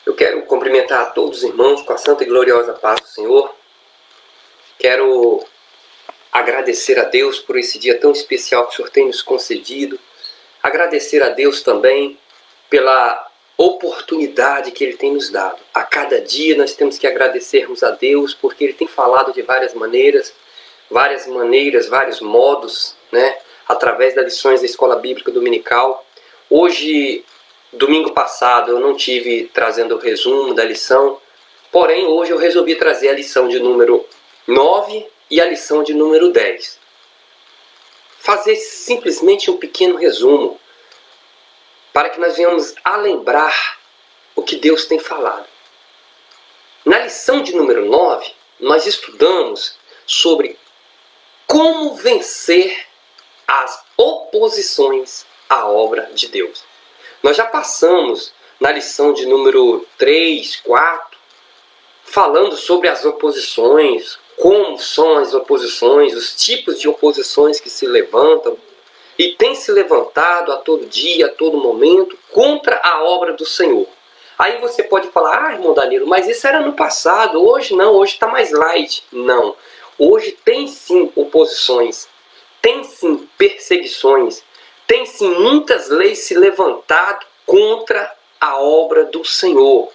Eu quero cumprimentar a todos os irmãos com a santa e gloriosa paz do Senhor. Quero agradecer a Deus por esse dia tão especial que o Senhor tem nos concedido. Agradecer a Deus também pela oportunidade que Ele tem nos dado. A cada dia nós temos que agradecermos a Deus porque Ele tem falado de várias maneiras, vários modos, né? Através das lições da Escola Bíblica Dominical. Hoje, domingo passado, eu não tive trazendo o resumo da lição, porém hoje eu resolvi trazer a lição de número 9 e a lição de número 10. Fazer simplesmente um pequeno resumo para que nós venhamos a lembrar o que Deus tem falado. Na lição de número 9, nós estudamos sobre como vencer as oposições à obra de Deus. Nós já passamos na lição de número 3, 4, falando sobre as oposições, como são as oposições, os tipos de oposições que se levantam e tem se levantado a todo dia, a todo momento, contra a obra do Senhor. Aí você pode falar, irmão Danilo, mas isso era no passado, hoje não, hoje está mais light. Não, hoje tem sim oposições, tem sim perseguições, tem sim muitas leis se levantado contra a obra do Senhor.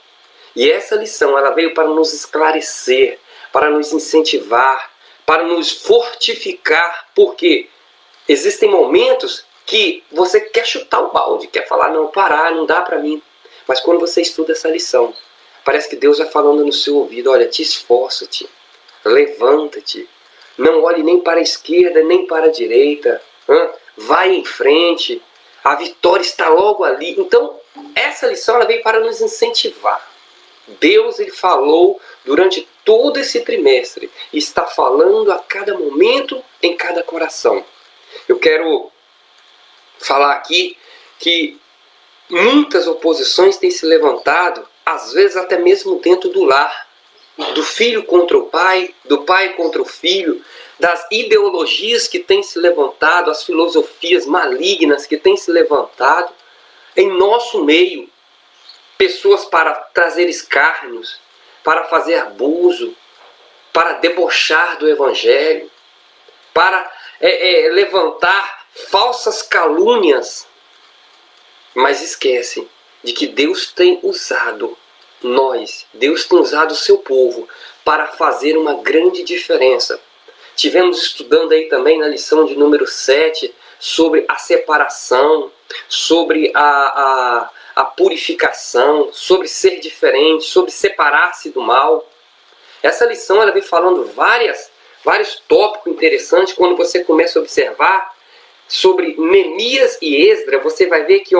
E essa lição ela veio para nos esclarecer, para nos incentivar, para nos fortificar, porque existem momentos que você quer chutar o balde, quer falar, não, parar, não dá para mim. Mas quando você estuda essa lição, parece que Deus vai falando no seu ouvido, olha, te esforça-te, levanta-te, não olhe nem para a esquerda, nem para a direita, vai em frente, a vitória está logo ali. Então, essa lição ela veio para nos incentivar. Deus ele falou durante todo esse trimestre e está falando a cada momento em cada coração. Eu quero falar aqui que muitas oposições têm se levantado, às vezes até mesmo dentro do lar, do filho contra o pai, do pai contra o filho, das ideologias que têm se levantado, as filosofias malignas que têm se levantado em nosso meio. Pessoas para trazer escárnios, para fazer abuso, para debochar do Evangelho, para levantar falsas calúnias. Mas esquecem de que Deus tem usado Deus tem usado o seu povo para fazer uma grande diferença. Tivemos estudando aí também na lição de número 7 sobre a separação, sobre a purificação, sobre ser diferente, sobre separar-se do mal. Essa lição ela vem falando vários tópicos interessantes. Quando você começa a observar sobre Neemias e Esdras, você vai ver que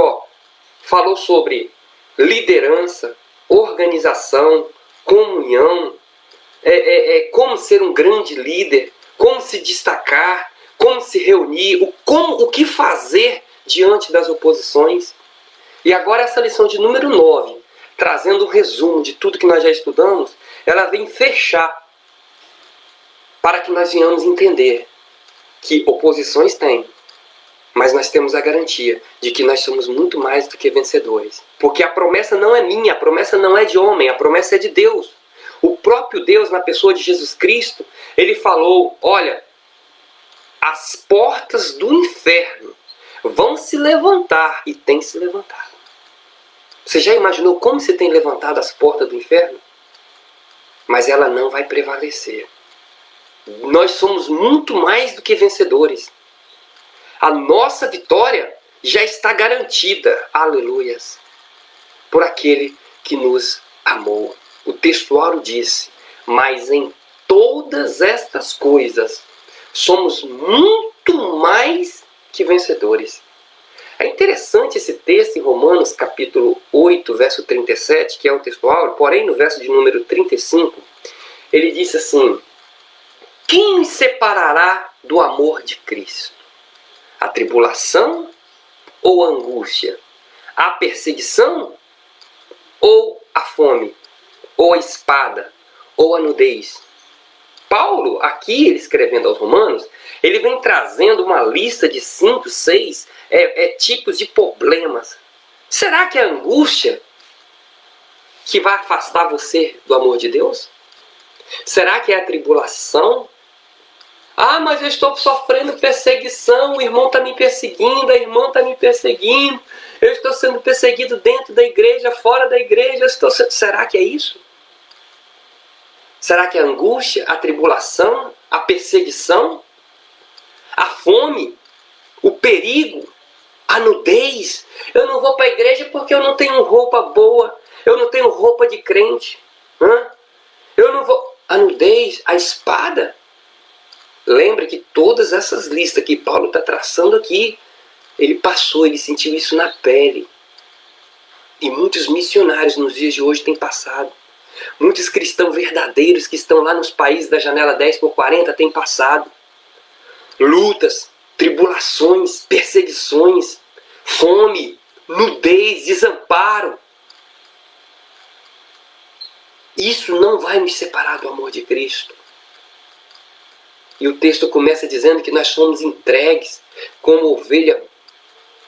falou sobre liderança, organização, comunhão, como ser um grande líder, como se destacar, como se reunir, o que fazer diante das oposições. E agora essa lição de número 9, trazendo um resumo de tudo que nós já estudamos, ela vem fechar para que nós venhamos entender que oposições tem, mas nós temos a garantia de que nós somos muito mais do que vencedores. Porque a promessa não é minha, a promessa não é de homem, a promessa é de Deus. O próprio Deus, na pessoa de Jesus Cristo, ele falou, olha, as portas do inferno vão se levantar e tem se levantado. Você já imaginou como se tem levantado as portas do inferno? Mas ela não vai prevalecer. Nós somos muito mais do que vencedores. A nossa vitória já está garantida, aleluias, por aquele que nos amou. O textuário disse, mas em todas estas coisas somos muito mais que vencedores. É interessante esse texto em Romanos capítulo 8, verso 37, que é o textual, porém no verso de número 35, ele disse assim, quem me separará do amor de Cristo? A tribulação ou a angústia? A perseguição ou a fome? Ou a espada? Ou a nudez? Paulo, aqui escrevendo aos Romanos, ele vem trazendo uma lista de 5, 6 tipos de problemas. Será que a angústia que vai afastar você do amor de Deus? Será que é a tribulação? Ah, mas eu estou sofrendo perseguição, o irmão está me perseguindo, a irmã está me perseguindo, eu estou sendo perseguido dentro da igreja, fora da igreja, Será que é isso? Será que é a angústia, a tribulação, a perseguição, a fome, o perigo, a nudez? Eu não vou para a igreja porque eu não tenho roupa boa, eu não tenho roupa de crente. Eu não vou... A nudez, a espada. Lembre que todas essas listas que Paulo está traçando aqui, ele passou, ele sentiu isso na pele. E muitos missionários nos dias de hoje têm passado. Muitos cristãos verdadeiros que estão lá nos países da janela 10x40 têm passado. Lutas, tribulações, perseguições, fome, nudez, desamparo. Isso não vai nos separar do amor de Cristo. E o texto começa dizendo que nós somos entregues como ovelha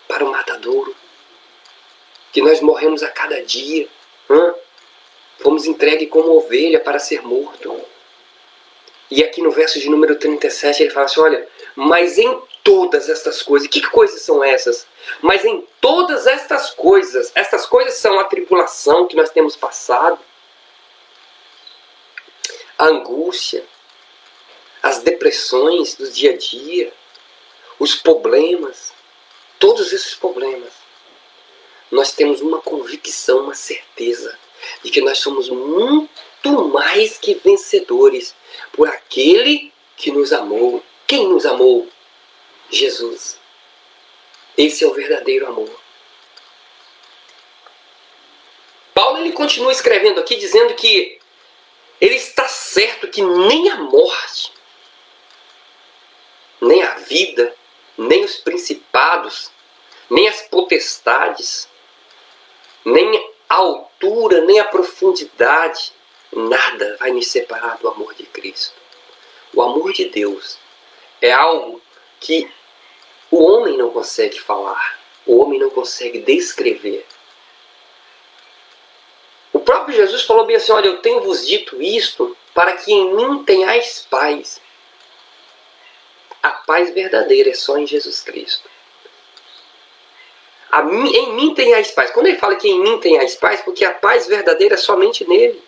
para o matadouro. Que nós morremos a cada dia. Fomos entregues como ovelha para ser morto. E aqui no verso de número 37 ele fala assim, olha, mas em todas estas coisas, que coisas são essas? Mas em todas estas coisas são a tribulação que nós temos passado, a angústia, as depressões do dia a dia, os problemas, todos esses problemas. Nós temos uma convicção, uma certeza de que nós somos muito mais que vencedores por aquele que nos amou. Quem nos amou? Jesus. Esse é o verdadeiro amor. Paulo ele continua escrevendo aqui dizendo que ele está certo que nem a morte, nem a vida, nem os principados, nem as potestades, nem a altura, nem a profundidade, nada vai nos separar do amor de Cristo. O amor de Deus é algo que o homem não consegue falar, o homem não consegue descrever. O próprio Jesus falou bem assim, olha, eu tenho vos dito isto para que em mim tenhais paz. A paz verdadeira é só em Jesus Cristo. Em mim tenhais paz. Quando ele fala que em mim tenhais paz, porque a paz verdadeira é somente nele.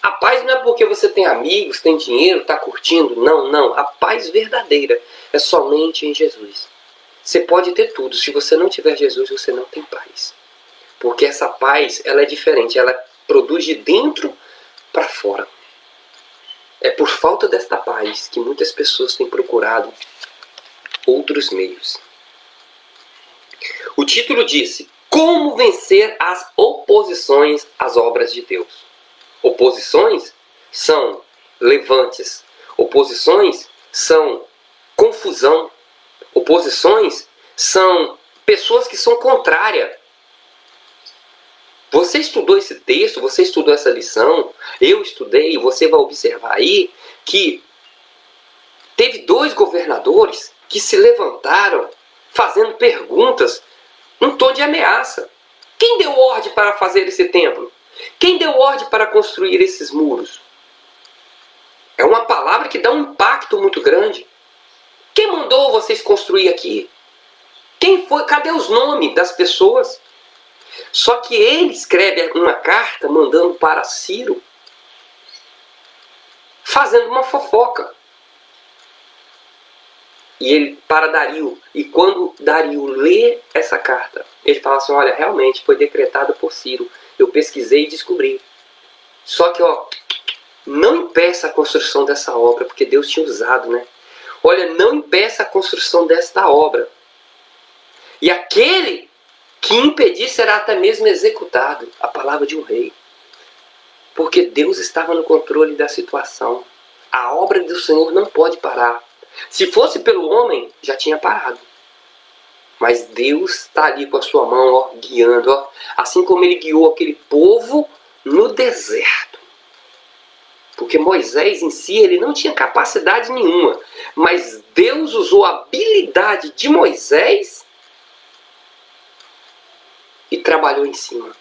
A paz não é porque você tem amigos, tem dinheiro, está curtindo. Não. A paz verdadeira é somente em Jesus. Você pode ter tudo. Se você não tiver Jesus, você não tem paz. Porque essa paz, ela é diferente. Ela produz de dentro para fora. É por falta desta paz que muitas pessoas têm procurado outros meios. O título disse, como vencer as oposições às obras de Deus. Oposições são levantes. Oposições são confusão. Oposições são pessoas que são contrárias. Você estudou esse texto, você estudou essa lição, eu estudei, você vai observar aí que teve 2 governadores que se levantaram fazendo perguntas num tom de ameaça. Quem deu ordem para fazer esse templo? Quem deu ordem para construir esses muros? É uma palavra que dá um impacto muito grande. Quem mandou vocês construir aqui? Quem foi? Cadê os nomes das pessoas? Só que ele escreve uma carta mandando para Ciro, fazendo uma fofoca. E ele para Dario. E quando Dario lê essa carta, ele fala assim, olha, realmente foi decretado por Ciro. Eu pesquisei e descobri. Só que, não impeça a construção dessa obra, porque Deus tinha usado, né? Olha, não impeça a construção desta obra. E aquele que impedir será até mesmo executado. A palavra de um rei. Porque Deus estava no controle da situação. A obra do Senhor não pode parar. Se fosse pelo homem, já tinha parado. Mas Deus está ali com a sua mão, guiando. Assim como ele guiou aquele povo no deserto. Porque Moisés em si, ele não tinha capacidade nenhuma. Mas Deus usou a habilidade de Moisés e trabalhou em cima.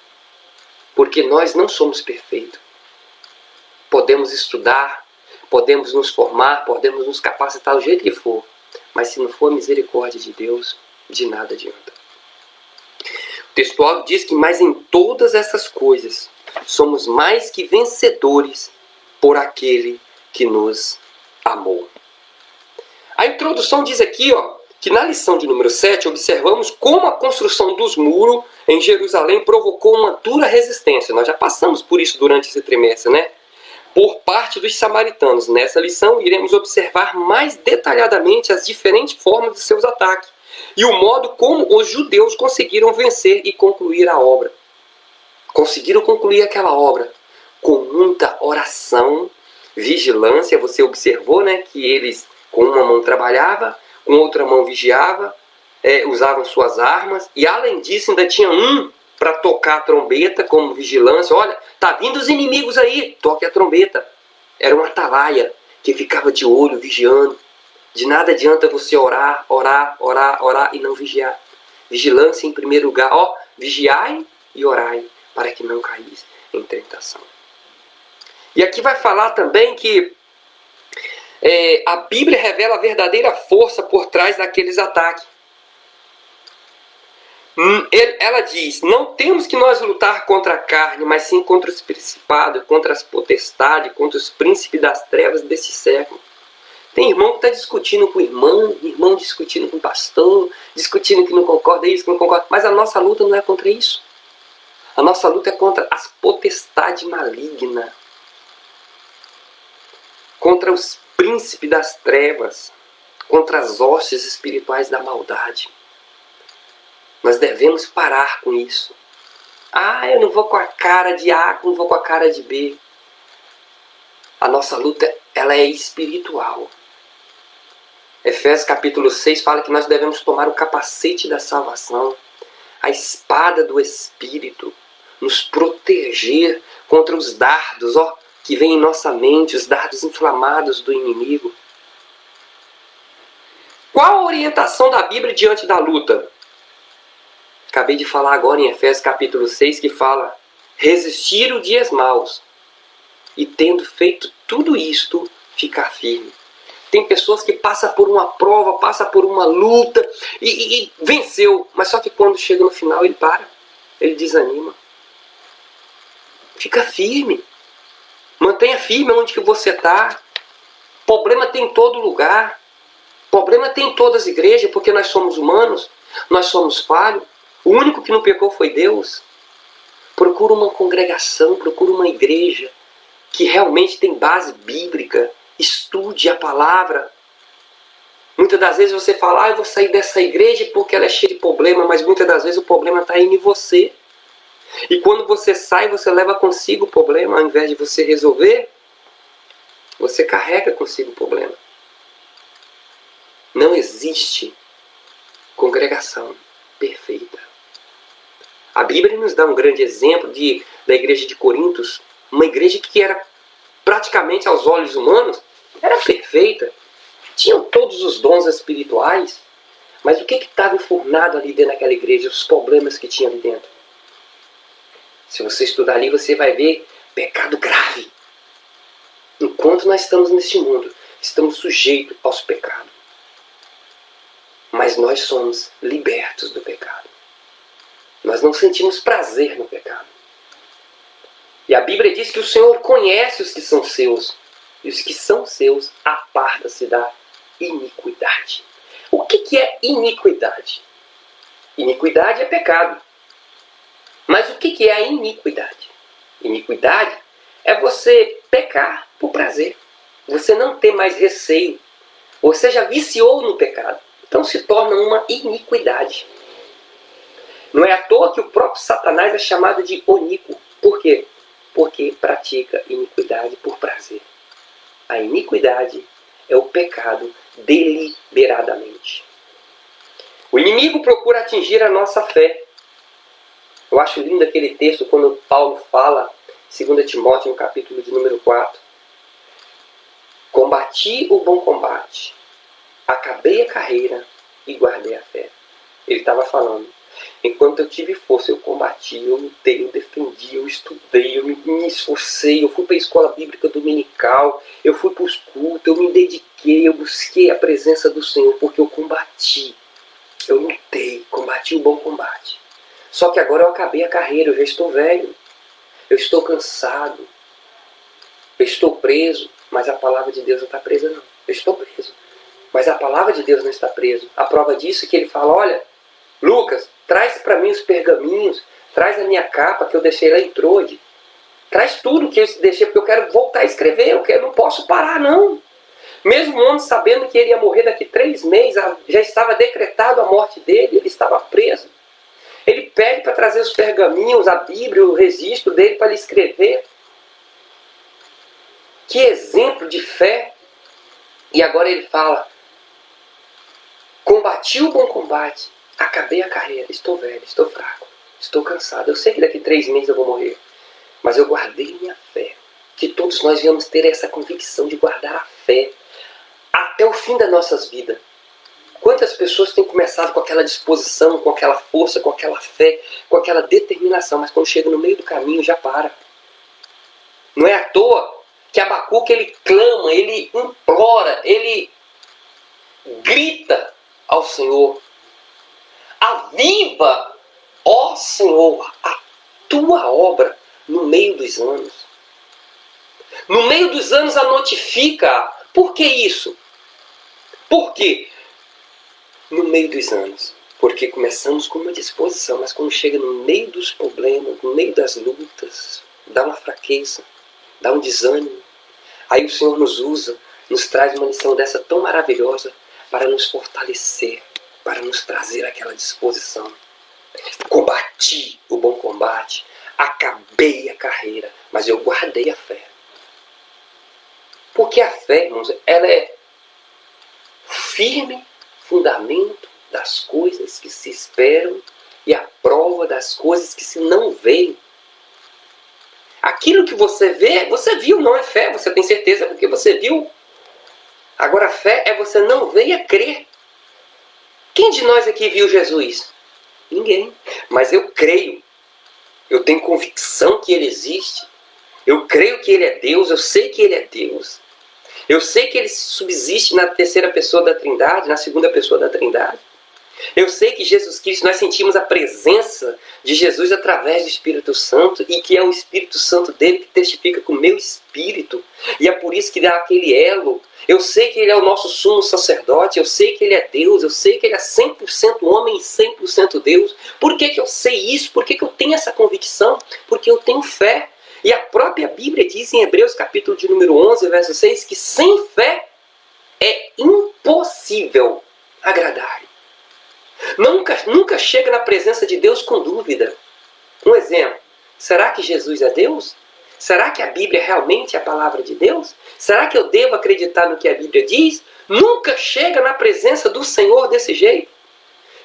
Porque nós não somos perfeitos. Podemos estudar, podemos nos formar, podemos nos capacitar do jeito que for. Mas se não for a misericórdia de Deus, de nada adianta. O textual diz que, mas em todas essas coisas, somos mais que vencedores por aquele que nos amou. A introdução diz aqui, que na lição de número 7, observamos como a construção dos muros em Jerusalém provocou uma dura resistência. Nós já passamos por isso durante esse trimestre, né? Por parte dos samaritanos. Nessa lição, iremos observar mais detalhadamente as diferentes formas de seus ataques e o modo como os judeus conseguiram vencer e concluir a obra. Conseguiram concluir aquela obra com muita oração, vigilância. Você observou, né, que eles com uma mão trabalhavam, com outra mão vigiava, usavam suas armas, e além disso ainda tinha um para tocar a trombeta como vigilância. Olha, tá vindo os inimigos aí, toque a trombeta. Era um atalaia que ficava de olho, vigiando. De nada adianta você orar e não vigiar. Vigilância em primeiro lugar. Vigiai e orai para que não caís em tentação. E aqui vai falar também que a Bíblia revela a verdadeira força por trás daqueles ataques. Ela diz, não temos que nós lutar contra a carne, mas sim contra os principados, contra as potestades, contra os príncipes das trevas desse século. Tem irmão que está discutindo com irmão discutindo com o pastor, discutindo que não concorda isso, que não concorda. Mas a nossa luta não é contra isso. A nossa luta é contra as potestades malignas, contra os príncipes das trevas, contra as hostes espirituais da maldade. Nós devemos parar com isso. Eu não vou com a cara de A, não vou com a cara de B. A nossa luta, ela é espiritual. Efésios capítulo 6 fala que nós devemos tomar o capacete da salvação, a espada do Espírito, nos proteger contra os dardos, que vêm em nossa mente, os dardos inflamados do inimigo. Qual a orientação da Bíblia diante da luta? Acabei de falar agora em Efésios capítulo 6 que fala: resistir os dias maus e tendo feito tudo isto, ficar firme. Tem pessoas que passam por uma prova, passam por uma luta e venceu, mas só que quando chega no final ele para, ele desanima. Fica firme. Mantenha firme onde que você está. Problema tem em todo lugar. Problema tem em todas as igrejas, porque nós somos humanos, nós somos falhos. O único que não pecou foi Deus. Procura uma congregação, procura uma igreja que realmente tem base bíblica. Estude a palavra. Muitas das vezes você fala, eu vou sair dessa igreja porque ela é cheia de problema, mas muitas das vezes o problema está em você. E quando você sai, você leva consigo o problema, ao invés de você resolver, você carrega consigo o problema. Não existe congregação perfeita. A Bíblia nos dá um grande exemplo da igreja de Corintos, uma igreja que era praticamente aos olhos humanos, era perfeita. Tinham todos os dons espirituais, mas o que estava enfurnado ali dentro daquela igreja? Os problemas que tinha ali dentro. Se você estudar ali, você vai ver pecado grave. Enquanto nós estamos neste mundo, estamos sujeitos aos pecados. Mas nós somos libertos do pecado. Nós não sentimos prazer no pecado. E a Bíblia diz que o Senhor conhece os que são seus. E os que são seus, aparta-se da iniquidade. O que é iniquidade? Iniquidade é pecado. Mas o que é a iniquidade? Iniquidade é você pecar por prazer. Você não ter mais receio. Você já viciou no pecado. Então se torna uma iniquidade. Não é à toa que o próprio Satanás é chamado de oníquo. Por quê? Porque pratica iniquidade por prazer. A iniquidade é o pecado deliberadamente. O inimigo procura atingir a nossa fé. Eu acho lindo aquele texto quando Paulo fala, 2 Timóteo, no capítulo de número 4. Combati o bom combate, acabei a carreira e guardei a fé. Ele estava falando Enquanto eu tive força, eu combati, eu lutei, eu defendi, eu estudei, eu me esforcei, eu fui para a escola bíblica dominical, eu fui para os cultos, eu me dediquei, eu busquei a presença do Senhor, porque eu combati, eu lutei, combati o bom combate. Só que agora eu acabei a carreira, eu já estou velho, eu estou cansado, eu estou preso, mas a palavra de Deus não está presa não. Eu estou preso, mas a palavra de Deus não está presa. A prova disso é que ele fala, olha, Lucas, traz para mim os pergaminhos, traz a minha capa que eu deixei lá em Troade, traz tudo que eu deixei, porque eu quero voltar a escrever, eu não posso parar não. Mesmo o homem sabendo que ele ia morrer daqui 3 meses, já estava decretado a morte dele, ele estava preso. Ele pede para trazer os pergaminhos, a Bíblia, o registro dele para ele escrever. Que exemplo de fé! E agora ele fala, combati o bom combate, acabei a carreira, estou velho, estou fraco, estou cansado. Eu sei que daqui 3 meses eu vou morrer, mas eu guardei minha fé. Que todos nós venhamos ter essa convicção de guardar a fé até o fim das nossas vidas. Quantas pessoas têm começado com aquela disposição, com aquela força, com aquela fé, com aquela determinação, mas quando chega no meio do caminho já para. Não é à toa que Abacuque ele clama, ele implora, ele grita ao Senhor. Aviva, ó Senhor, a tua obra no meio dos anos. No meio dos anos a notifica. Por que isso? Por quê? No meio dos anos. Porque começamos com uma disposição, mas quando chega no meio dos problemas, no meio das lutas, dá uma fraqueza, dá um desânimo. Aí o Senhor nos usa, nos traz uma lição dessa tão maravilhosa para nos fortalecer, para nos trazer aquela disposição. Combati o bom combate, acabei a carreira, mas eu guardei a fé. Porque a fé, irmãos, ela é firme fundamento das coisas que se esperam e a prova das coisas que se não veem. Aquilo que você vê, você viu, não é fé, você tem certeza porque você viu. Agora a fé é você não ver e é crer. Quem de nós aqui viu Jesus? Ninguém. Mas eu creio. Eu tenho convicção que Ele existe. Eu creio que Ele é Deus, eu sei que Ele é Deus. Eu sei que Ele subsiste na terceira pessoa da Trindade, na segunda pessoa da Trindade. Eu sei que Jesus Cristo, nós sentimos a presença de Jesus através do Espírito Santo e que é o Espírito Santo dele que testifica com o meu espírito. E é por isso que dá aquele elo. Eu sei que Ele é o nosso sumo sacerdote, eu sei que Ele é Deus, eu sei que Ele é 100% homem e 100% Deus. Por que que eu sei isso? Por que que eu tenho essa convicção? Porque eu tenho fé. E a própria Bíblia diz em Hebreus capítulo de número 11, verso 6, que sem fé é impossível agradar. Nunca chega na presença de Deus com dúvida. Um exemplo, será que Jesus é Deus? Será que a Bíblia realmente é a palavra de Deus? Será que eu devo acreditar no que a Bíblia diz? Nunca chega na presença do Senhor desse jeito.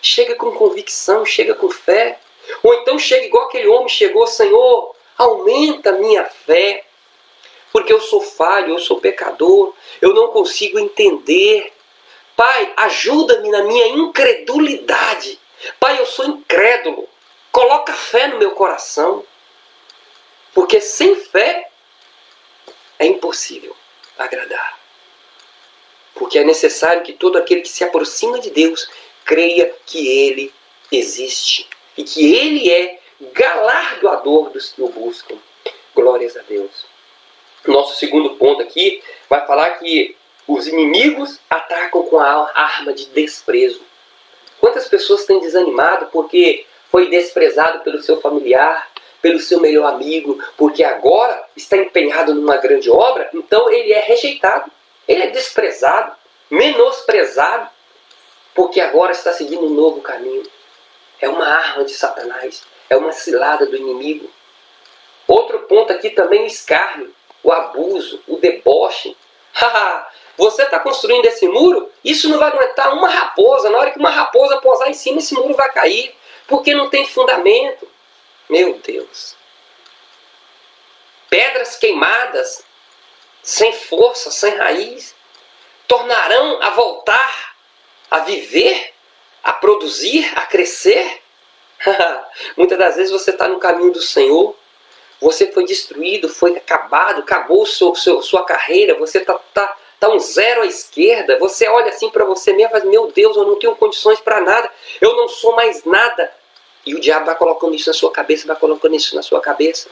Chega com convicção, chega com fé. Ou então chega igual aquele homem chegou, Senhor, aumenta a minha fé, porque eu sou falho, eu sou pecador, eu não consigo entender. Pai, ajuda-me na minha incredulidade. Pai, eu sou incrédulo. Coloca fé no meu coração. Porque sem fé é impossível agradar. Porque é necessário que todo aquele que se aproxima de Deus creia que Ele existe. E que Ele é galardoador dos que o buscam. Glórias a Deus. Nosso segundo ponto aqui vai falar que os inimigos atacam com a arma de desprezo. Quantas pessoas têm desanimado porque foi desprezado pelo seu familiar, pelo seu melhor amigo, porque agora está empenhado numa grande obra, então ele é rejeitado, ele é desprezado, menosprezado, porque agora está seguindo um novo caminho. É uma arma de Satanás, é uma cilada do inimigo. Outro ponto aqui também o escárnio, o abuso, o deboche. Você está construindo esse muro, isso não vai aguentar uma raposa. Na hora que uma raposa pousar em cima, esse muro vai cair, porque não tem fundamento. Meu Deus. Pedras queimadas, sem força, sem raiz, tornarão a voltar a viver, a produzir, a crescer? Muitas das vezes você está no caminho do Senhor, você foi destruído, foi acabado, acabou sua carreira, você tá um zero à esquerda, você olha assim para você mesmo e fala, meu Deus, eu não tenho condições para nada, eu não sou mais nada. E o diabo vai colocando isso na sua cabeça, vai colocando isso na sua cabeça.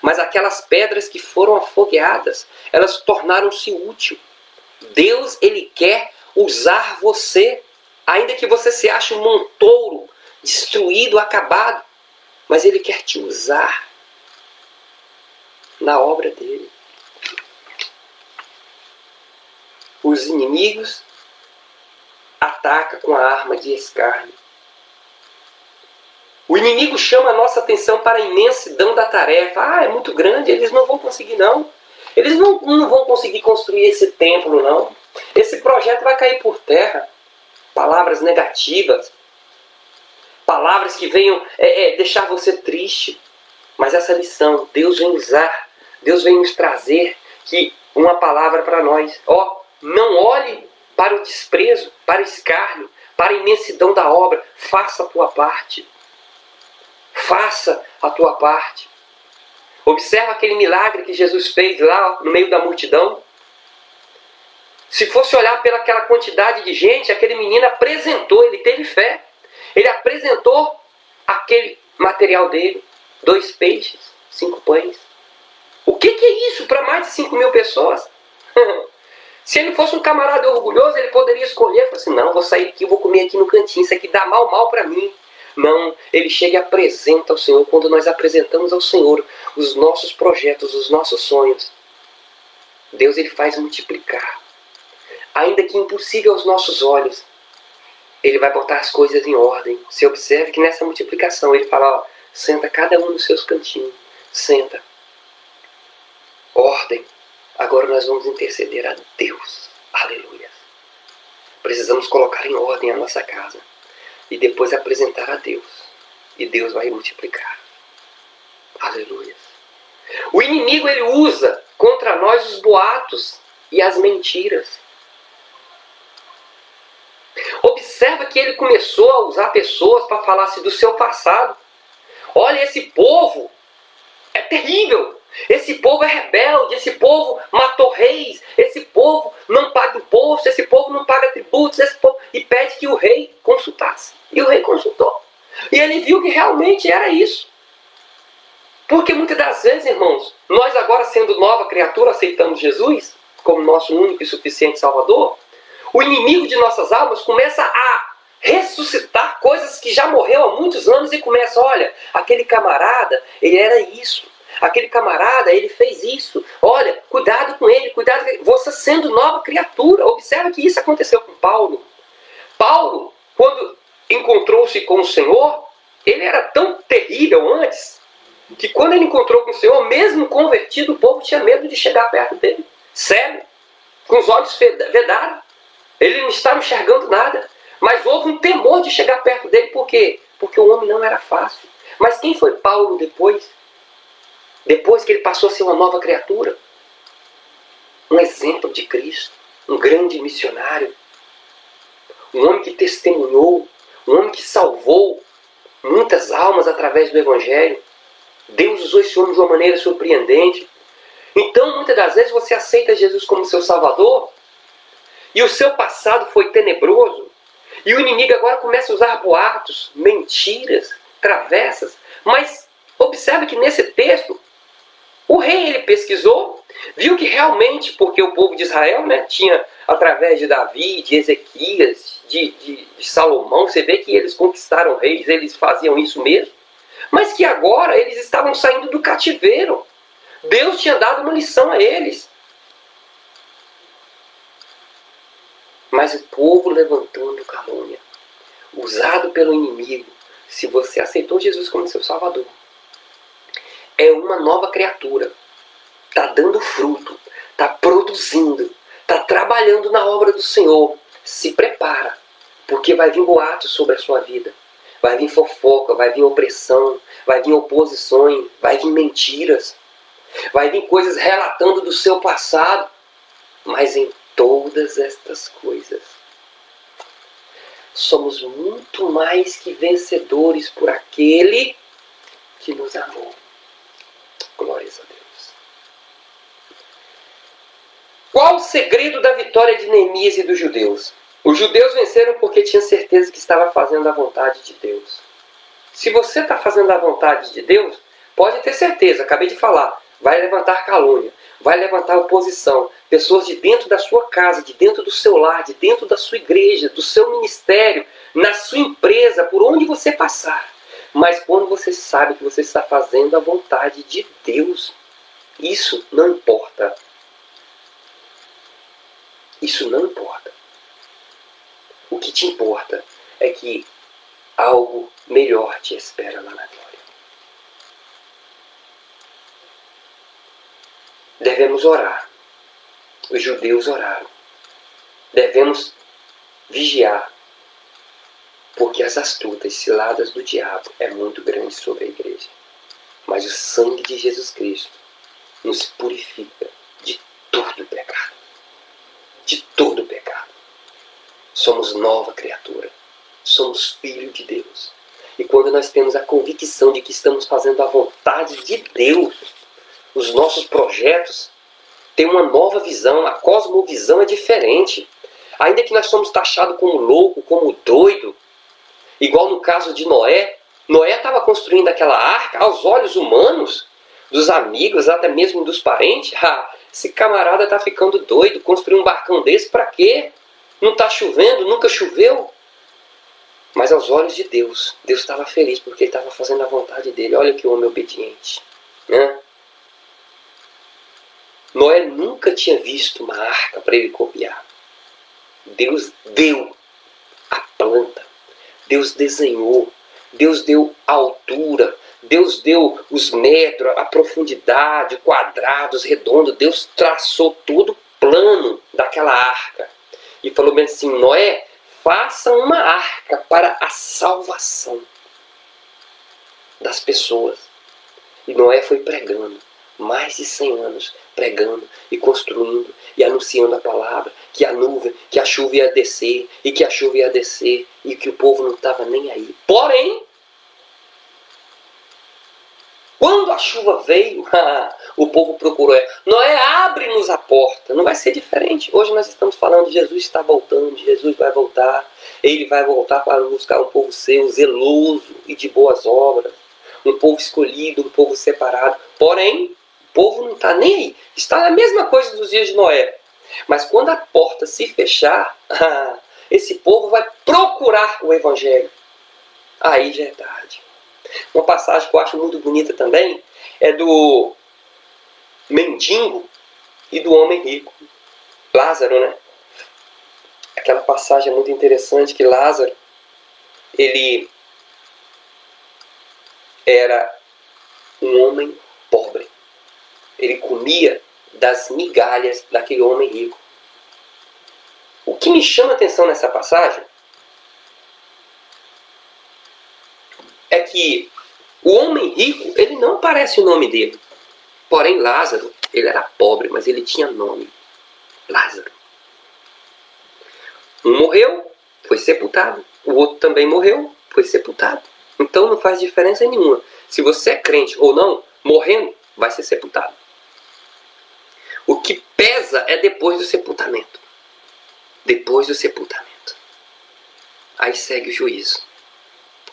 Mas aquelas pedras que foram afogueadas, elas tornaram-se úteis. Deus, Ele quer usar você, ainda que você se ache um montouro, destruído, acabado, mas Ele quer te usar na obra dele. Os inimigos atacam com a arma de escárnio. O inimigo chama a nossa atenção para a imensidão da tarefa. É muito grande, eles não vão conseguir não. Eles não vão conseguir construir esse templo não. Esse projeto vai cair por terra. Palavras negativas. Palavras que venham deixar você triste. Mas essa lição, Deus vem usar. Deus vem nos trazer uma palavra para nós. Não olhe para o desprezo, para o escárnio, para a imensidão da obra. Faça a tua parte. Faça a tua parte. Observa aquele milagre que Jesus fez lá no meio da multidão. Se fosse olhar pelaquela quantidade de gente, aquele menino apresentou, ele teve fé. Ele apresentou aquele material dele. 2 peixes, 5 pães. O que é isso para mais de 5.000 pessoas? Se ele fosse um camarada orgulhoso, ele poderia escolher. Falar assim, não, vou sair aqui, vou comer aqui no cantinho. Isso aqui dá mal para mim. Não, ele chega e apresenta ao Senhor. Quando nós apresentamos ao Senhor os nossos projetos, os nossos sonhos, Deus ele faz multiplicar. Ainda que impossível aos nossos olhos, Ele vai botar as coisas em ordem. Você observe que nessa multiplicação Ele fala, senta cada um nos seus cantinhos. Senta. Ordem. Agora nós vamos interceder a Deus. Aleluia. Precisamos colocar em ordem a nossa casa. E depois apresentar a Deus. E Deus vai multiplicar. Aleluia. O inimigo ele usa contra nós os boatos e as mentiras. Observa que ele começou a usar pessoas para falar-se do seu passado. Olha, esse povo é terrível. Esse povo é rebelde. Esse povo matou reis. Esse povo não paga imposto. Esse povo não paga tributos. E pede que o rei consultasse. E o rei consultou. E ele viu que realmente era isso. Porque muitas das vezes, irmãos, nós agora sendo nova criatura, aceitamos Jesus como nosso único e suficiente Salvador, o inimigo de nossas almas começa a ressuscitar coisas que já morreu há muitos anos e começa, olha, aquele camarada, ele era isso. Aquele camarada, ele fez isso. Olha, cuidado com ele, cuidado com ele. Você sendo nova criatura. Observa que isso aconteceu com Paulo. Paulo, quando encontrou-se com o Senhor, ele era tão terrível antes, que quando ele encontrou com o Senhor, mesmo convertido, o povo tinha medo de chegar perto dele. Sério. Com os olhos vedados. Ele não estava enxergando nada. Mas houve um temor de chegar perto dele. Por quê? Porque o homem não era fácil. Mas quem foi Paulo depois? Depois que ele passou a ser uma nova criatura? Um exemplo de Cristo. Um grande missionário. Um homem que testemunhou. Um homem que salvou muitas almas através do Evangelho. Deus usou esse homem de uma maneira surpreendente. Então, muitas das vezes, você aceita Jesus como seu Salvador, e o seu passado foi tenebroso, e o inimigo agora começa a usar boatos, mentiras, travessas. Mas observe que nesse texto, o rei ele pesquisou, viu que realmente, porque o povo de Israel tinha, através de Davi, de Ezequias, de Salomão, você vê que eles conquistaram reis, eles faziam isso mesmo, mas que agora eles estavam saindo do cativeiro. Deus tinha dado uma lição a eles. Mas o povo levantando calúnia, usado pelo inimigo, se você aceitou Jesus como seu Salvador, é uma nova criatura, está dando fruto, está produzindo, está trabalhando na obra do Senhor. Se prepara, porque vai vir boatos sobre a sua vida, vai vir fofoca, vai vir opressão, vai vir oposições, vai vir mentiras, vai vir coisas relatando do seu passado. Mas em todas estas coisas, somos muito mais que vencedores por aquele que nos amou. Glórias a Deus. Qual o segredo da vitória de Neemias e dos judeus? Os judeus venceram porque tinham certeza que estava fazendo a vontade de Deus. Se você está fazendo a vontade de Deus, pode ter certeza, acabei de falar, vai levantar calúnia, vai levantar oposição, pessoas de dentro da sua casa, de dentro do seu lar, de dentro da sua igreja, do seu ministério, na sua empresa, por onde você passar. Mas quando você sabe que você está fazendo a vontade de Deus, isso não importa. Isso não importa. O que te importa é que algo melhor te espera lá na glória. Devemos orar. Os judeus oraram. Devemos vigiar, porque as astutas ciladas do diabo é muito grande sobre a igreja. Mas o sangue de Jesus Cristo nos purifica de todo pecado. De todo pecado. Somos nova criatura. Somos filhos de Deus. E quando nós temos a convicção de que estamos fazendo a vontade de Deus, os nossos projetos têm uma nova visão. A cosmovisão é diferente. Ainda que nós somos taxados como louco, como doido, igual no caso de Noé. Noé estava construindo aquela arca aos olhos humanos, dos amigos, até mesmo dos parentes. Esse camarada está ficando doido, construir um barcão desse para quê? Não está chovendo, nunca choveu. Mas aos olhos de Deus, Deus estava feliz porque ele estava fazendo a vontade dele. Olha que homem obediente, né? Noé nunca tinha visto uma arca para ele copiar. Deus deu a planta, Deus desenhou, Deus deu a altura, Deus deu os metros, a profundidade, quadrados, redondos. Deus traçou todo o plano daquela arca. E falou bem assim: Noé, faça uma arca para a salvação das pessoas. E Noé foi pregando, mais de 100 anos, pregando e construindo e anunciando a palavra, que a nuvem, que a chuva ia descer, e que a chuva ia descer, e que o povo não estava nem aí. Porém, quando a chuva veio, o povo procurou. Noé, abre-nos a porta. Não vai ser diferente. Hoje nós estamos falando, Jesus está voltando, Jesus vai voltar. Ele vai voltar para buscar um povo seu, zeloso e de boas obras. Um povo escolhido, um povo separado. Porém, o povo não está nem aí. Está na mesma coisa dos dias de Noé. Mas quando a porta se fechar, esse povo vai procurar o Evangelho. Aí já é tarde. Uma passagem que eu acho muito bonita também é do mendigo e do homem rico. Lázaro, né? Aquela passagem é muito interessante que Lázaro, ele era um homem pobre. Ele comia das migalhas daquele homem rico. O que me chama a atenção nessa passagem é que o homem rico, ele não parece o nome dele. Porém, Lázaro, ele era pobre, mas ele tinha nome. Lázaro. Um morreu, foi sepultado. O outro também morreu, foi sepultado. Então não faz diferença nenhuma. Se você é crente ou não, morrendo, vai ser sepultado. O que pesa é depois do sepultamento. Depois do sepultamento. Aí segue o juízo.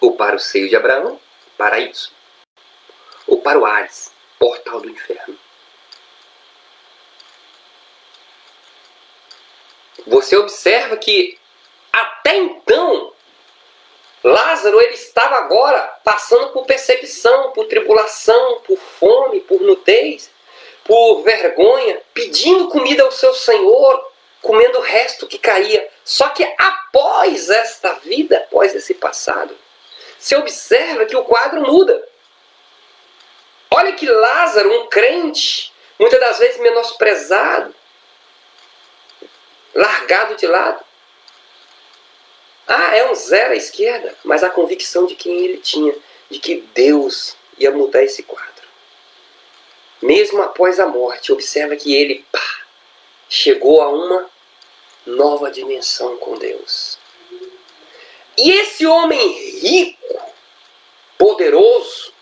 Ou para o seio de Abraão, paraíso. Ou para o Hades, portal do inferno. Você observa que até então Lázaro ele estava agora passando por perseguição, por tribulação, por fome, por nudez, por vergonha, pedindo comida ao seu Senhor, comendo o resto que caía. Só que após esta vida, após esse passado, você observa que o quadro muda. Olha que Lázaro, um crente, muitas das vezes menosprezado, largado de lado. É um zero à esquerda, mas a convicção de quem ele tinha, de que Deus ia mudar esse quadro. Mesmo após a morte, observa que ele chegou a uma nova dimensão com Deus. E esse homem rico, poderoso,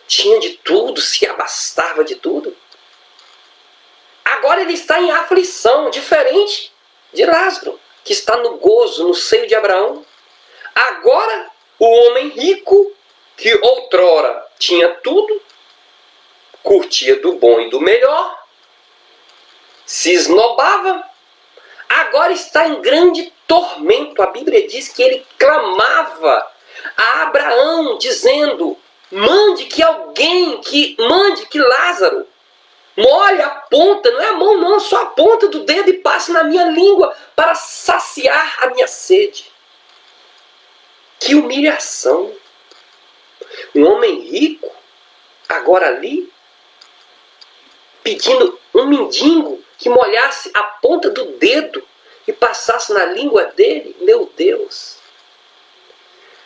tinha de tudo, se abastava de tudo. Agora ele está em aflição, diferente de Lázaro, que está no gozo, no seio de Abraão. Agora, o homem rico, que outrora tinha tudo, curtia do bom e do melhor, se esnobava, agora está em grande tormento. A Bíblia diz que ele clamava a Abraão, dizendo: mande que Lázaro molhe a ponta, não é a mão não, só a ponta do dedo e passe na minha língua para saciar a minha sede. Que humilhação! Um homem rico, agora ali, pedindo um mendigo que molhasse a ponta do dedo e passasse na língua dele. Meu Deus!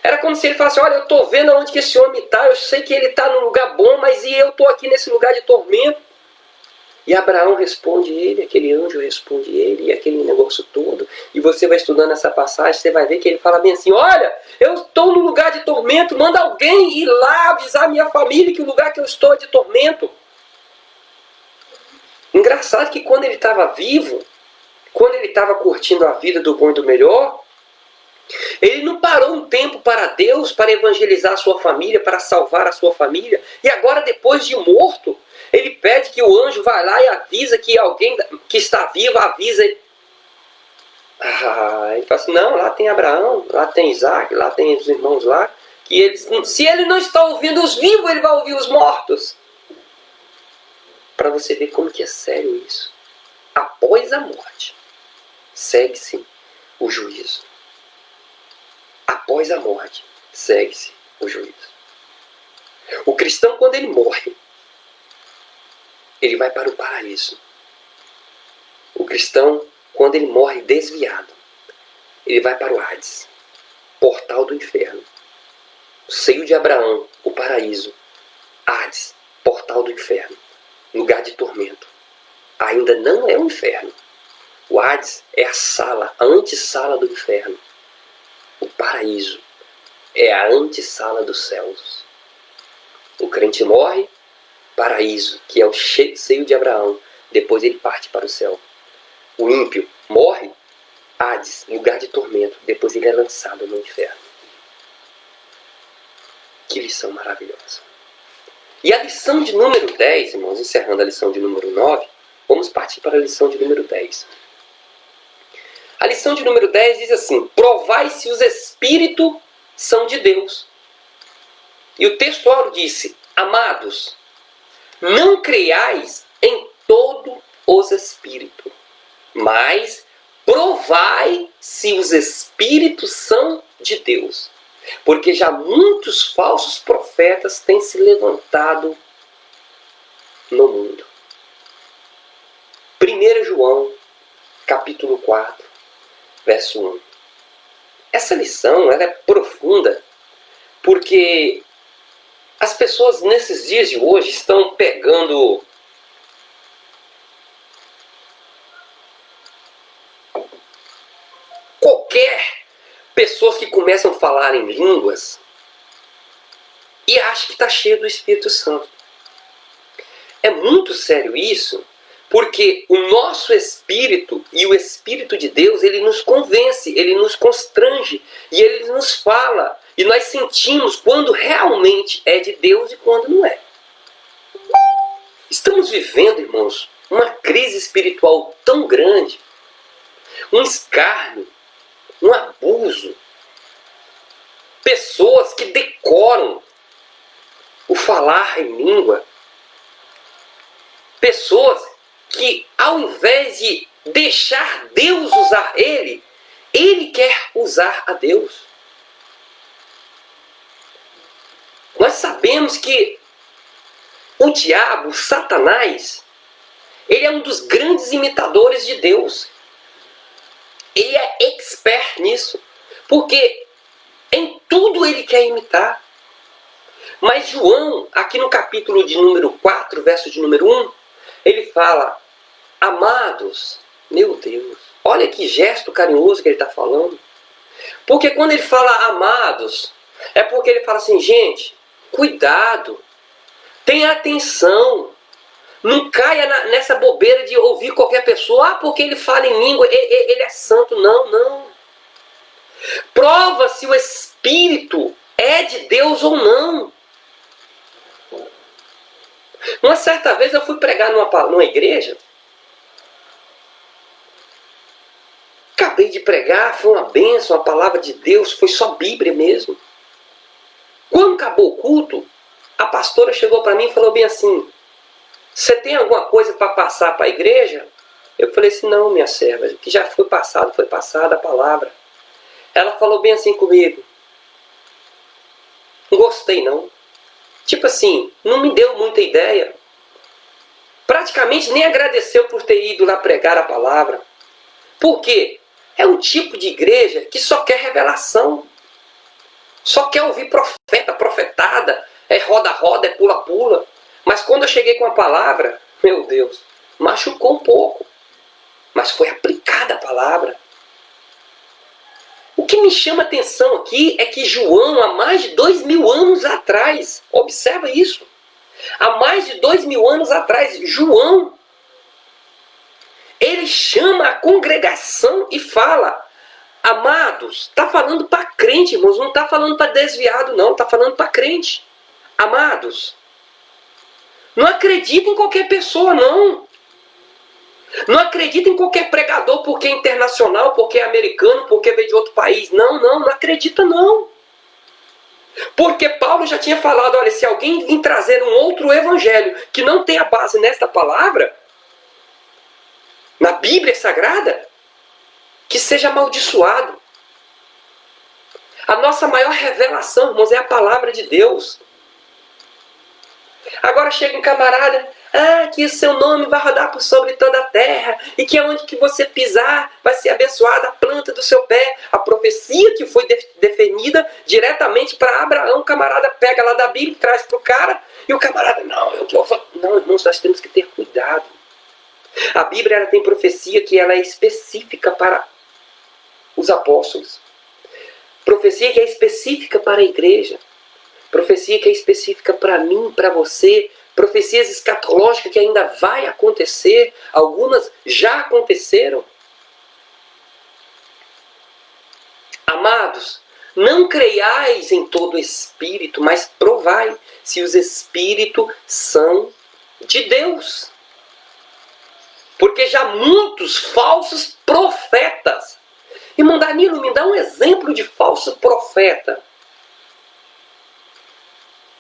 Era como se ele falasse: olha, eu estou vendo onde que esse homem está, eu sei que ele está num lugar bom, mas e eu estou aqui nesse lugar de tormento. E Abraão responde ele, aquele anjo responde ele, e aquele negócio todo. E você vai estudando essa passagem, você vai ver que ele fala bem assim: olha, eu estou num lugar de tormento, manda alguém ir lá avisar minha família que o lugar que eu estou é de tormento. Engraçado que quando ele estava vivo, quando ele estava curtindo a vida do bom e do melhor, ele não parou um tempo para Deus, para evangelizar a sua família, para salvar a sua família. E agora, depois de morto, ele pede que o anjo vá lá e avisa que alguém que está vivo, avisa. Ele fala assim: não, lá tem Abraão, lá tem Isaac, lá tem os irmãos lá. Que eles, se ele não está ouvindo os vivos, ele vai ouvir os mortos. Para você ver como que é sério isso. Após a morte, segue-se o juízo. Após a morte, segue-se o juízo. O cristão, quando ele morre, ele vai para o paraíso. O cristão, quando ele morre desviado, ele vai para o Hades, portal do inferno. O seio de Abraão, o paraíso. Hades, portal do inferno, lugar de tormento. Ainda não é o inferno. O Hades é a sala, a antessala do inferno. O paraíso é a antessala dos céus. O crente morre, paraíso, que é o seio de Abraão. Depois ele parte para o céu. O ímpio morre, Hades, lugar de tormento. Depois ele é lançado no inferno. Que lição maravilhosa. E a lição de número 10, irmãos, encerrando a lição de número 9, vamos partir para a lição de número 10. A lição de número 10 diz assim: provai se os espíritos são de Deus. E o textual disse: amados, não creiais em todos os espíritos, mas provai se os espíritos são de Deus. Porque já muitos falsos profetas têm se levantado no mundo. 1 João, capítulo 4, verso 1. Essa lição ela é profunda, porque as pessoas nesses dias de hoje estão pegando pessoas que começam a falar em línguas e acham que está cheio do Espírito Santo. É muito sério isso, porque o nosso espírito e o Espírito de Deus, ele nos convence, ele nos constrange e ele nos fala. E nós sentimos quando realmente é de Deus e quando não é. Estamos vivendo, irmãos, uma crise espiritual tão grande, um escárnio, um abuso. Pessoas que decoram o falar em língua. Pessoas que, ao invés de deixar Deus usar ele quer usar a Deus. Nós sabemos que o diabo, Satanás, ele é um dos grandes imitadores de Deus. Ele é expert nisso, porque em tudo ele quer imitar. Mas João, aqui no capítulo de número 4, verso de número 1, ele fala: amados, meu Deus, olha que gesto carinhoso que ele está falando. Porque quando ele fala amados, é porque ele fala assim, gente, cuidado, tenha atenção, não caia nessa bobeira de ouvir qualquer pessoa, porque ele fala em língua, ele é santo. Não, não. Prova se o Espírito é de Deus ou não. Uma certa vez eu fui pregar numa igreja. Acabei de pregar, foi uma bênção, a palavra de Deus, foi só Bíblia mesmo. Quando acabou o culto, a pastora chegou para mim e falou bem assim, você tem alguma coisa para passar para a igreja? Eu falei assim, não, minha serva, o que já foi passada a palavra. Ela falou bem assim comigo, não gostei não. Tipo assim, não me deu muita ideia. Praticamente nem agradeceu por ter ido lá pregar a palavra. Por quê? É um tipo de igreja que só quer revelação. Só quer ouvir profeta, profetada. É roda-roda, é pula-pula. Mas quando eu cheguei com a palavra, meu Deus, machucou um pouco. Mas foi aplicada a palavra. O que me chama a atenção aqui é que João, há mais de 2000 anos atrás, observa isso. Há mais de 2000 anos atrás, João, ele chama a congregação e fala, amados, está falando para crente, irmãos, não está falando para desviado não, está falando para crente. Amados, não acredita em qualquer pessoa não. Não acredita em qualquer pregador porque é internacional, porque é americano, porque veio de outro país. Não, não acredita não. Porque Paulo já tinha falado, olha, se alguém vir trazer um outro evangelho que não tenha base nesta palavra, na Bíblia Sagrada, que seja amaldiçoado. A nossa maior revelação, irmãos, é a palavra de Deus. Agora chega um camarada, que o seu nome vai rodar por sobre toda a terra, e que onde que você pisar vai ser abençoada a planta do seu pé. A profecia que foi definida diretamente para Abraão, o camarada pega lá da Bíblia, traz para o cara, e o camarada, não, irmãos, nós temos que ter cuidado. A Bíblia ela tem profecia que ela é específica para os apóstolos. Profecia que é específica para a igreja. Profecia que é específica para mim, para você. Profecias escatológicas que ainda vai acontecer. Algumas já aconteceram. Amados, não creiais em todo espírito, mas provai se os espíritos são de Deus. Porque já muitos falsos profetas. Irmão Danilo, me dá um exemplo de falso profeta.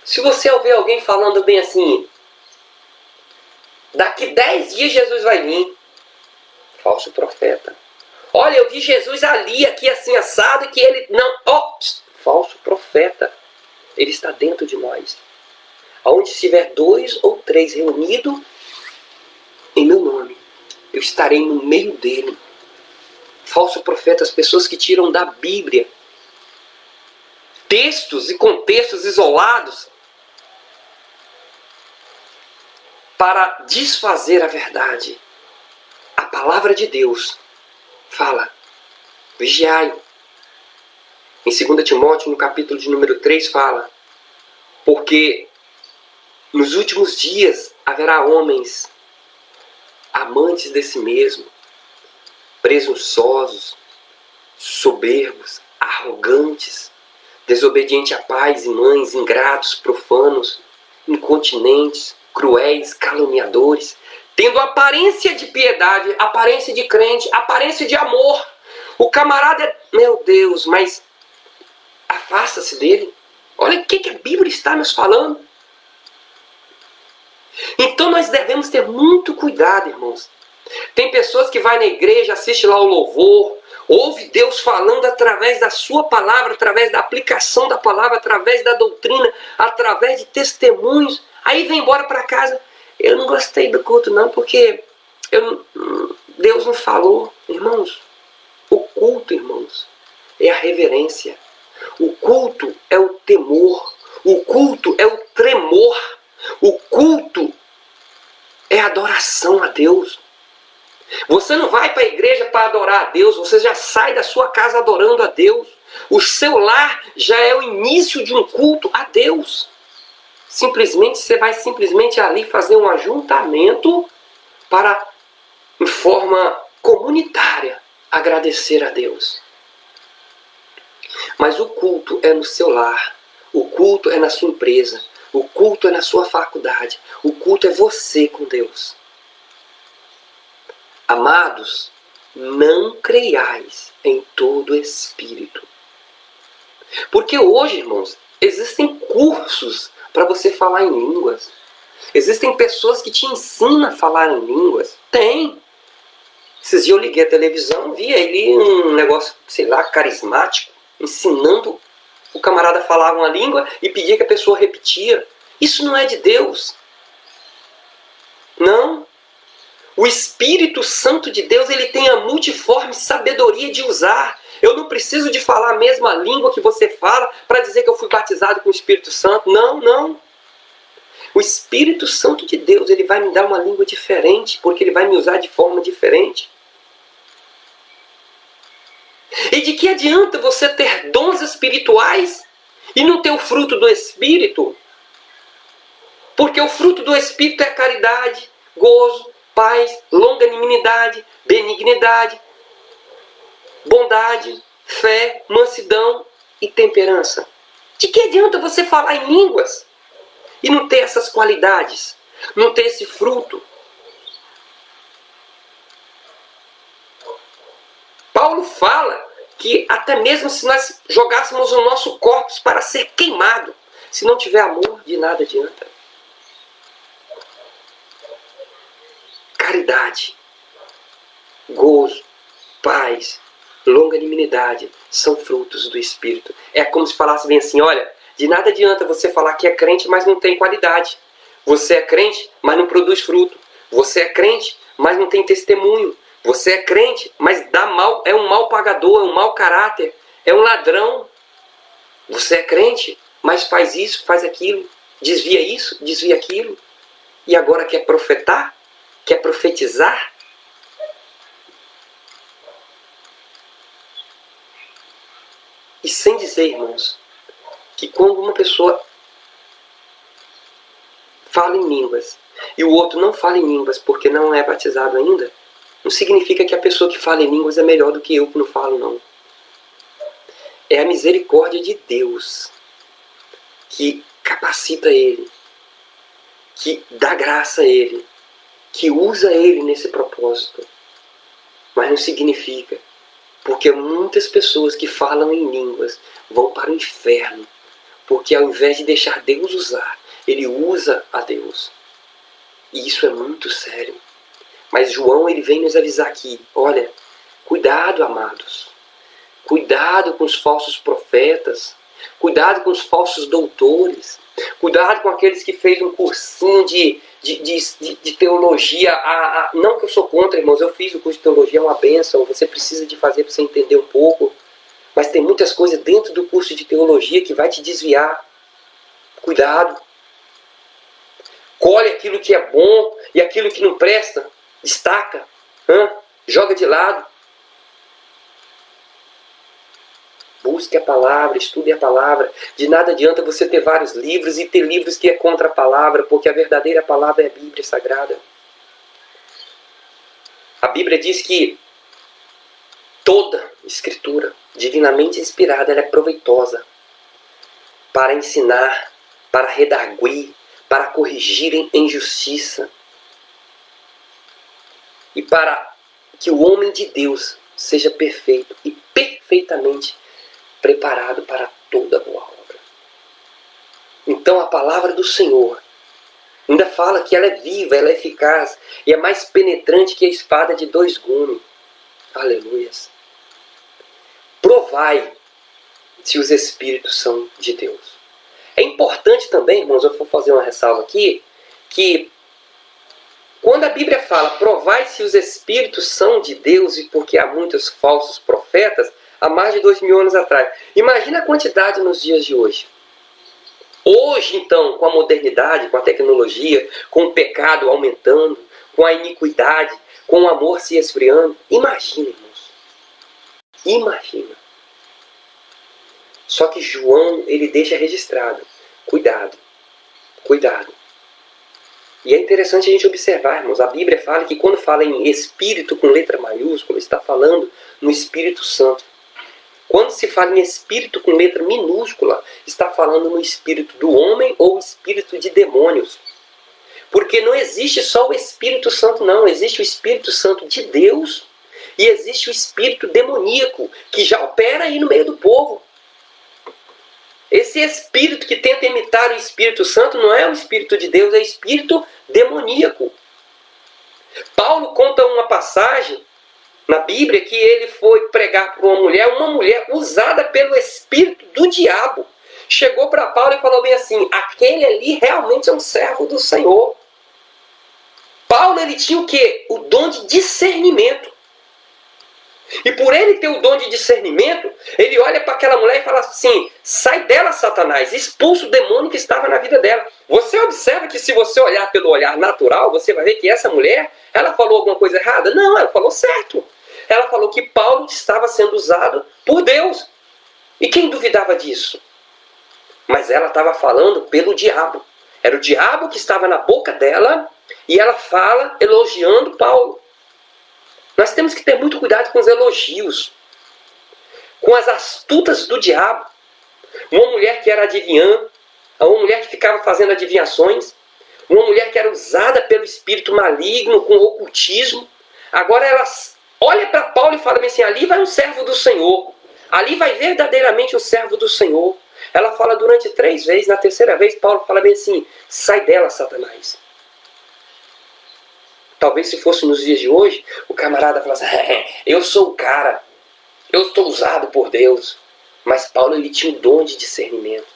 Se você ouvir alguém falando bem assim, daqui 10 dias Jesus vai vir. Falso profeta. Olha, eu vi Jesus ali, aqui assim assado, e que ele não... falso profeta. Ele está dentro de nós. Aonde estiver 2 ou 3 reunidos em meu nome, eu estarei no meio dele. Falso profeta, as pessoas que tiram da Bíblia textos e contextos isolados para desfazer a verdade. A palavra de Deus fala, vigiai. Em 2 Timóteo, no capítulo de número 3, fala, porque nos últimos dias haverá homens amantes de si mesmo, presunçosos, soberbos, arrogantes, desobedientes a pais e mães, ingratos, profanos, incontinentes, cruéis, caluniadores, tendo aparência de piedade, aparência de crente, aparência de amor. O camarada é, meu Deus, mas afasta-se dele. Olha o que a Bíblia está nos falando. Então nós devemos ter muito cuidado, irmãos. Tem pessoas que vai na igreja, assiste lá o louvor, ouve Deus falando através da sua palavra, através da aplicação da palavra, através da doutrina, através de testemunhos. Aí vem embora para casa. Eu não gostei do culto não, porque Deus não falou. Irmãos, o culto, irmãos, é a reverência. O culto é o temor. O culto é o tremor. O culto é a adoração a Deus. Você não vai para a igreja para adorar a Deus, você já sai da sua casa adorando a Deus. O seu lar já é o início de um culto a Deus. Você vai simplesmente ali fazer um ajuntamento para, em forma comunitária, agradecer a Deus. Mas o culto é no seu lar, o culto é na sua empresa, o culto é na sua faculdade, o culto é você com Deus. Amados, não creiais em todo espírito. Porque hoje, irmãos, existem cursos para você falar em línguas. Existem pessoas que te ensinam a falar em línguas. Tem. Esses dias eu liguei a televisão, vi ali um negócio, sei lá, carismático, ensinando o camarada a falar uma língua e pedia que a pessoa repetia. Isso não é de Deus. Não. O Espírito Santo de Deus, ele tem a multiforme sabedoria de usar. Eu não preciso de falar a mesma língua que você fala para dizer que eu fui batizado com o Espírito Santo. Não, não. O Espírito Santo de Deus, ele vai me dar uma língua diferente, porque ele vai me usar de forma diferente. E de que adianta você ter dons espirituais e não ter o fruto do Espírito? Porque o fruto do Espírito é caridade, gozo, paz, longanimidade, benignidade, bondade, fé, mansidão e temperança. De que adianta você falar em línguas e não ter essas qualidades, não ter esse fruto? Paulo fala que até mesmo se nós jogássemos o nosso corpo para ser queimado, se não tiver amor, de nada adianta. Caridade, gozo, paz, longanimidade são frutos do Espírito. É como se falasse bem assim, olha, de nada adianta você falar que é crente, mas não tem qualidade. Você é crente, mas não produz fruto. Você é crente, mas não tem testemunho. Você é crente, mas dá mal, é um mau pagador, é um mau caráter, é um ladrão. Você é crente, mas faz isso, faz aquilo, desvia isso, desvia aquilo. E agora quer profetar? Quer profetizar? E sem dizer, irmãos, que quando uma pessoa fala em línguas e o outro não fala em línguas porque não é batizado ainda, não significa que a pessoa que fala em línguas é melhor do que eu que não falo, não. É a misericórdia de Deus que capacita ele, que dá graça a ele, que usa ele nesse propósito. Mas não significa, porque muitas pessoas que falam em línguas vão para o inferno, porque ao invés de deixar Deus usar, ele usa a Deus. E isso é muito sério. Mas João, ele vem nos avisar aqui, olha, cuidado, amados. Cuidado com os falsos profetas. Cuidado com os falsos doutores. Cuidado com aqueles que fez um cursinho de teologia. Não que eu sou contra, irmãos, eu fiz o curso de teologia, é uma bênção. Você precisa de fazer para você entender um pouco. Mas tem muitas coisas dentro do curso de teologia que vai te desviar. Cuidado. Colhe aquilo que é bom e aquilo que não presta. Destaca. Joga de lado. Busque a palavra, estude a palavra. De nada adianta você ter vários livros e ter livros que é contra a palavra, porque a verdadeira palavra é a Bíblia Sagrada. A Bíblia diz que toda escritura divinamente inspirada ela é proveitosa para ensinar, para redarguir, para corrigir em justiça e para que o homem de Deus seja perfeito e perfeitamente preparado para toda boa obra. Então a palavra do Senhor ainda fala que ela é viva, ela é eficaz e é mais penetrante que a espada de dois gumes. Aleluias. Provai se os Espíritos são de Deus. É importante também, irmãos, eu vou fazer uma ressalva aqui, que quando a Bíblia fala provai se os Espíritos são de Deus e porque há muitos falsos profetas, há mais de 2000 anos atrás. Imagina a quantidade nos dias de hoje. Hoje, então, com a modernidade, com a tecnologia, com o pecado aumentando, com a iniquidade, com o amor se esfriando. Imagina, irmãos. Imagina. Só que João, ele deixa registrado. Cuidado. Cuidado. E é interessante a gente observar, irmãos. A Bíblia fala que quando fala em Espírito com letra maiúscula, está falando no Espírito Santo. Quando se fala em Espírito com letra minúscula, está falando no Espírito do homem ou Espírito de demônios. Porque não existe só o Espírito Santo, não. Existe o Espírito Santo de Deus e existe o Espírito demoníaco, que já opera aí no meio do povo. Esse Espírito que tenta imitar o Espírito Santo não é o Espírito de Deus, é o Espírito demoníaco. Paulo conta uma passagem na Bíblia que ele foi pregar para uma mulher usada pelo Espírito do diabo. Chegou para Paulo e falou bem assim, aquele ali realmente é um servo do Senhor. Paulo, ele tinha o quê? O dom de discernimento. E por ele ter o dom de discernimento, ele olha para aquela mulher e fala assim, sai dela, Satanás, expulsa o demônio que estava na vida dela. Você observa que se você olhar pelo olhar natural, você vai ver que essa mulher, ela falou alguma coisa errada? Não, ela falou certo. Ela falou que Paulo estava sendo usado por Deus. E quem duvidava disso? Mas ela estava falando pelo diabo. Era o diabo que estava na boca dela e ela fala elogiando Paulo. Nós temos que ter muito cuidado com os elogios, com as astutas do diabo. Uma mulher que era adivinhã, uma mulher que ficava fazendo adivinhações, uma mulher que era usada pelo espírito maligno, com ocultismo. Agora ela olha para Paulo e fala assim, ali vai um servo do Senhor. Ali vai verdadeiramente um servo do Senhor. Ela fala durante 3 vezes, na terceira vez Paulo fala bem assim, sai dela, Satanás. Talvez se fosse nos dias de hoje, o camarada falasse, eu sou o cara, eu estou usado por Deus. Mas Paulo, ele tinha o dom de discernimento.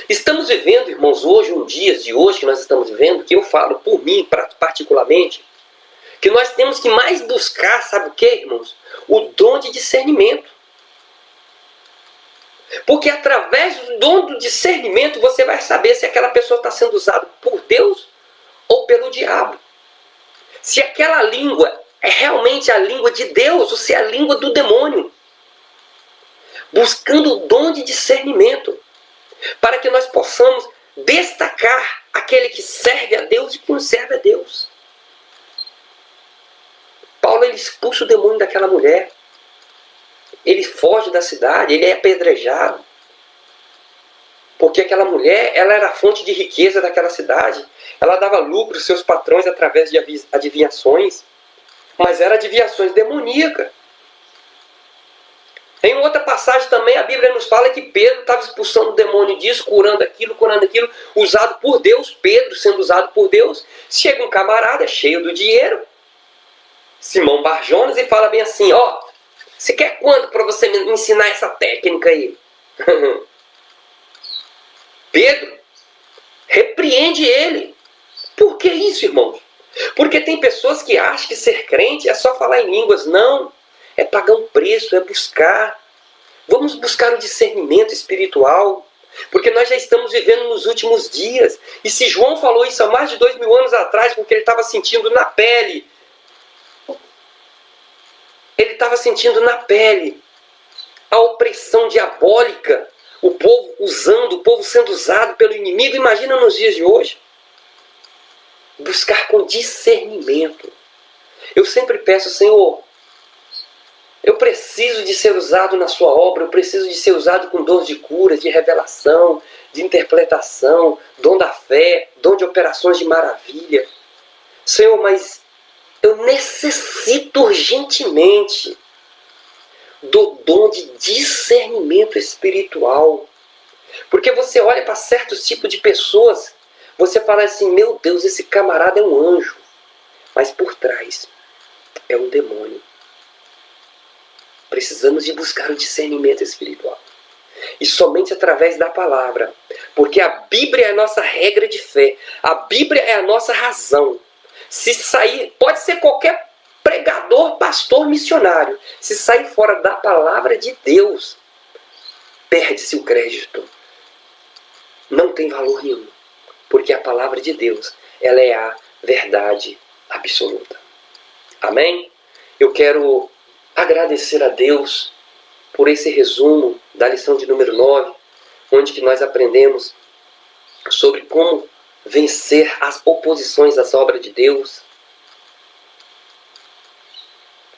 Estamos vivendo, irmãos, hoje, dias de hoje que nós estamos vivendo, que eu falo por mim particularmente, que nós temos que mais buscar, sabe o que, irmãos? O dom de discernimento. Porque através do dom do discernimento você vai saber se aquela pessoa está sendo usada por Deus ou pelo diabo. Se aquela língua é realmente a língua de Deus ou se é a língua do demônio. Buscando o dom de discernimento. Para que nós possamos destacar aquele que serve a Deus e que não serve a Deus. Paulo, ele expulsa o demônio daquela mulher. Ele foge da cidade, ele é apedrejado. Porque aquela mulher, ela era a fonte de riqueza daquela cidade. Ela dava lucro aos seus patrões através de adivinhações. Mas eram adivinhações demoníacas. Em outra passagem também, a Bíblia nos fala que Pedro estava expulsando o demônio disso, curando aquilo, usado por Deus. Pedro sendo usado por Deus. Chega um camarada cheio do dinheiro, Simão Barjonas, e fala bem assim, você quer quanto para você me ensinar essa técnica aí? Pedro repreende ele. Por que isso, irmãos? Porque tem pessoas que acham que ser crente é só falar em línguas. Não. É pagar um preço, é buscar. Vamos buscar o discernimento espiritual. Porque nós já estamos vivendo nos últimos dias. E se João falou isso há mais de 2000 anos atrás, porque ele estava sentindo na pele. Ele estava sentindo na pele a opressão diabólica. O povo sendo usado pelo inimigo. Imagina nos dias de hoje. Buscar com discernimento. Eu sempre peço, Senhor, eu preciso de ser usado na sua obra, eu preciso de ser usado com dons de cura, de revelação, de interpretação, dom da fé, dom de operações de maravilha. Senhor, mas eu necessito urgentemente do dom de discernimento espiritual. Porque você olha para certos tipos de pessoas, você fala assim, meu Deus, esse camarada é um anjo. Mas por trás é um demônio. Precisamos de buscar o discernimento espiritual. E somente através da palavra. Porque a Bíblia é a nossa regra de fé. A Bíblia é a nossa razão. Se sair, pode ser qualquer pregador, pastor, missionário. Se sair fora da palavra de Deus, perde-se o crédito. Não tem valor nenhum. Porque a palavra de Deus, ela é a verdade absoluta. Amém? Eu quero agradecer a Deus por esse resumo da lição de número 9, onde que nós aprendemos sobre como vencer as oposições às obras de Deus,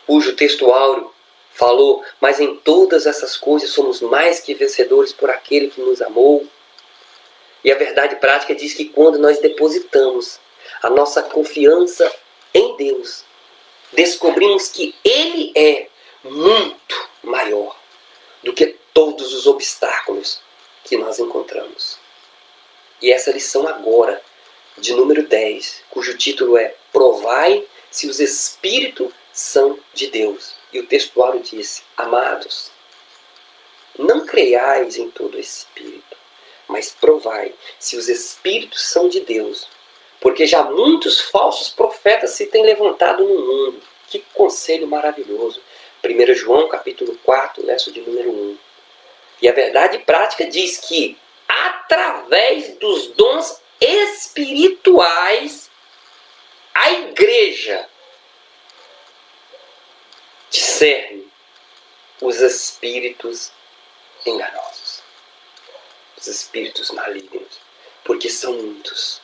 cujo texto áureo falou: mas em todas essas coisas somos mais que vencedores por aquele que nos amou. E a verdade prática diz que quando nós depositamos a nossa confiança em Deus, descobrimos que Ele é muito maior do que todos os obstáculos que nós encontramos. E essa lição agora, de número 10, cujo título é Provai se os Espíritos são de Deus. E o textuário diz: amados, não creiais em todo Espírito, mas provai se os Espíritos são de Deus. Porque já muitos falsos profetas se têm levantado no mundo. Que conselho maravilhoso. 1 João capítulo 4, verso de número 1. E a verdade prática diz que através dos dons espirituais, a igreja discerne os espíritos enganosos, os espíritos malignos, porque são muitos,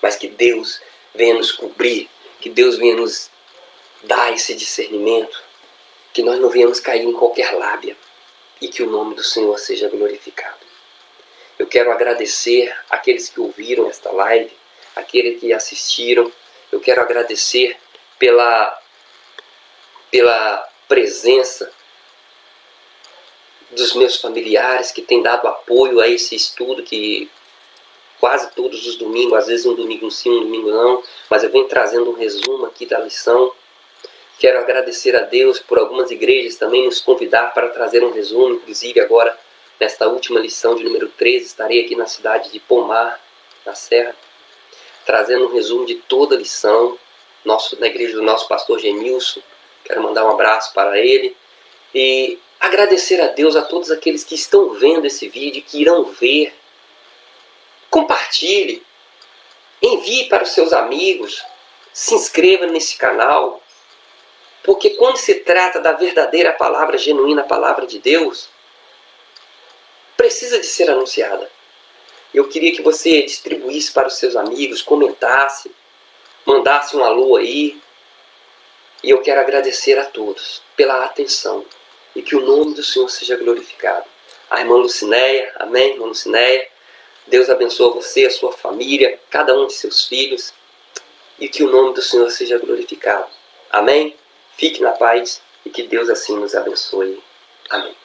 mas que Deus venha nos cobrir, que Deus venha nos dar esse discernimento, que nós não venhamos cair em qualquer lábia e que o nome do Senhor seja glorificado. Eu quero agradecer aqueles que ouviram esta live, aqueles que assistiram. Eu quero agradecer pela presença dos meus familiares que têm dado apoio a esse estudo que quase todos os domingos, às vezes um domingo sim, um domingo não, mas eu venho trazendo um resumo aqui da lição. Quero agradecer a Deus por algumas igrejas também nos convidar para trazer um resumo. Inclusive agora, nesta última lição de número 13, estarei aqui na cidade de Pomar, na Serra, trazendo um resumo de toda a lição, na igreja do nosso pastor Genilson. Quero mandar um abraço para ele e agradecer a Deus a todos aqueles que estão vendo esse vídeo, que irão ver. Compartilhe, envie para os seus amigos, se inscreva nesse canal, porque quando se trata da verdadeira palavra genuína, a palavra de Deus, precisa de ser anunciada. Eu queria que você distribuísse para os seus amigos, comentasse, mandasse um alô aí. E eu quero agradecer a todos pela atenção e que o nome do Senhor seja glorificado. A irmã Lucinéia, amém, irmã Lucinéia. Deus abençoe você, a sua família, cada um de seus filhos, e que o nome do Senhor seja glorificado. Amém? Fique na paz e que Deus assim nos abençoe. Amém.